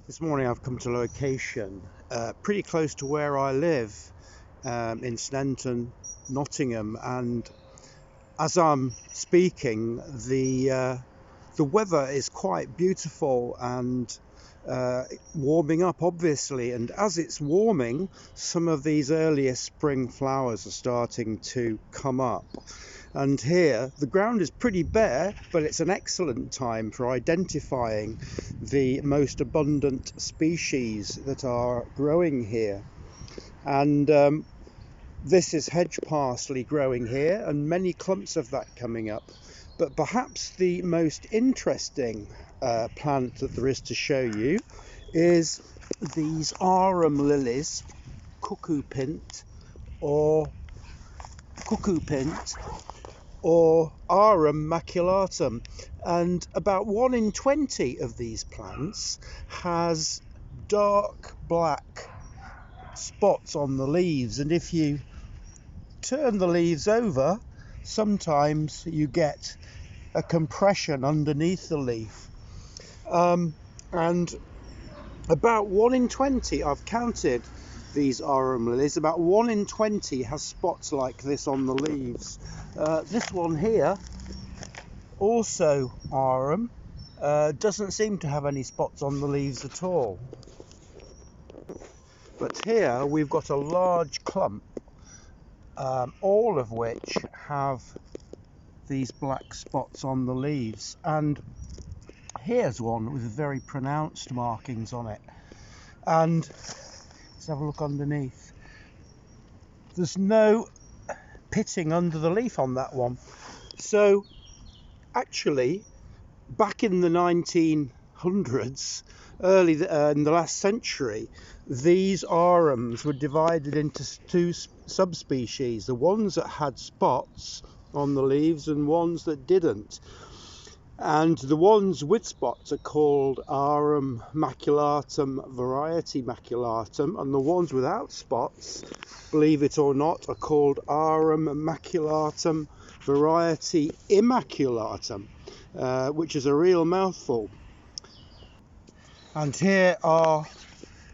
This morning I've come to a location pretty close to where I live in Sneinton, Nottingham, and as I'm speaking the weather is quite beautiful and warming up obviously, and as it's warming some of these earlier spring flowers are starting to come up. And here the ground is pretty bare, but it's an excellent time for identifying the most abundant species that are growing here. And this is hedge parsley growing here, and many clumps of that coming up. But perhaps the most interesting plant that there is to show you is these arum lilies, Cuckoo Pint or Arum Maculatum, and about 1 in 20 of these plants has dark black spots on the leaves, and if you turn the leaves over sometimes you get a compression underneath the leaf. And about 1 in 20, I've counted these arum lilies, about 1 in 20 has spots like this on the leaves. This one here, also arum, doesn't seem to have any spots on the leaves at all. But here we've got a large clump, all of which have these black spots on the leaves. And here's one with very pronounced markings on it. And let's have a look underneath. There's no pitting under the leaf on that one. So actually, back in the 1900s, early in the last century, these arums were divided into two subspecies: the ones that had spots on the leaves and ones that didn't. And the ones with spots are called Arum Maculatum variety maculatum, and the ones without spots, believe it or not, are called Arum Maculatum variety immaculatum, which is a real mouthful. And here are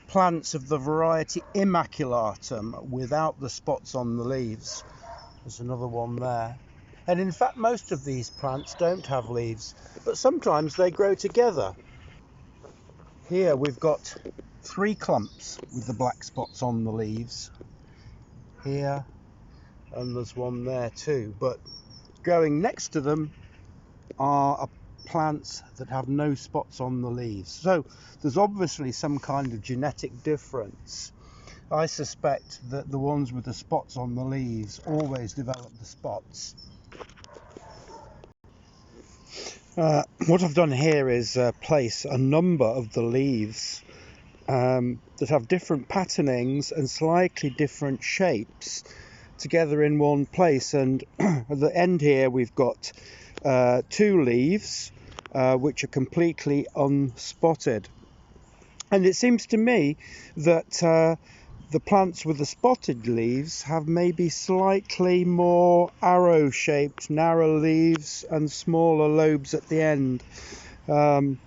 plants of the variety immaculatum without the spots on the leaves. There's another one there. And in fact, most of these plants don't have leaves, but sometimes they grow together. Here we've got 3 clumps with the black spots on the leaves. Here, and there's one there too. But growing next to them are plants that have no spots on the leaves. So there's obviously some kind of genetic difference. I suspect that the ones with the spots on the leaves always develop the spots. What I've done here is place a number of the leaves that have different patternings and slightly different shapes together in one place, and at the end here we've got 2 leaves which are completely unspotted. And it seems to me that the plants with the spotted leaves have maybe slightly more arrow-shaped, narrow leaves and smaller lobes at the end. You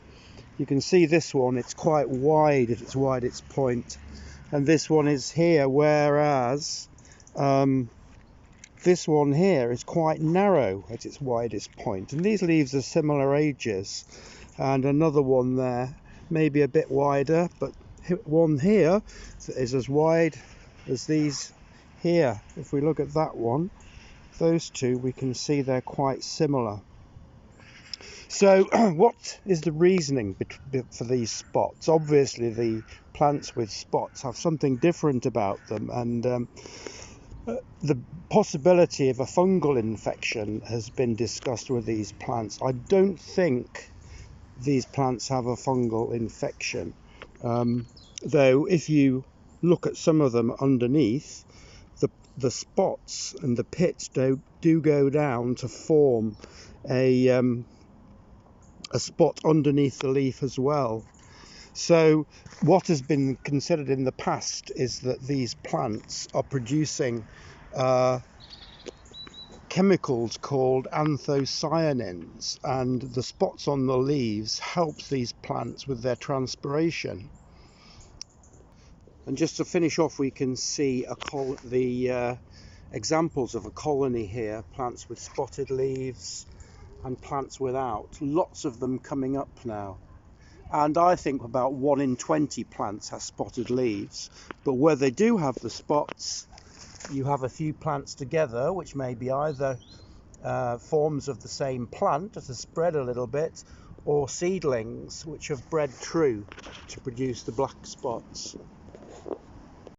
can see this one, it's quite wide at its widest point, and this one is here, whereas this one here is quite narrow at its widest point. And these leaves are similar ages, and another one there maybe a bit wider, but one here is as wide as these here. If we look at that one, those two, we can see they're quite similar. So what is the reasoning for these spots? Obviously the plants with spots have something different about them, and the possibility of a fungal infection has been discussed with these plants. I don't think these plants have a fungal infection, though if you look at some of them underneath, the spots and the pits do go down to form a spot underneath the leaf as well. So what has been considered in the past is that these plants are producing chemicals called anthocyanins, and the spots on the leaves helps these plants with their transpiration. And just to finish off, we can see the examples of a colony here, plants with spotted leaves and plants without. Lots of them coming up now. And I think about 1 in 20 plants has spotted leaves. But where they do have the spots, you have a few plants together, which may be either forms of the same plant that have spread a little bit, or seedlings which have bred true to produce the black spots.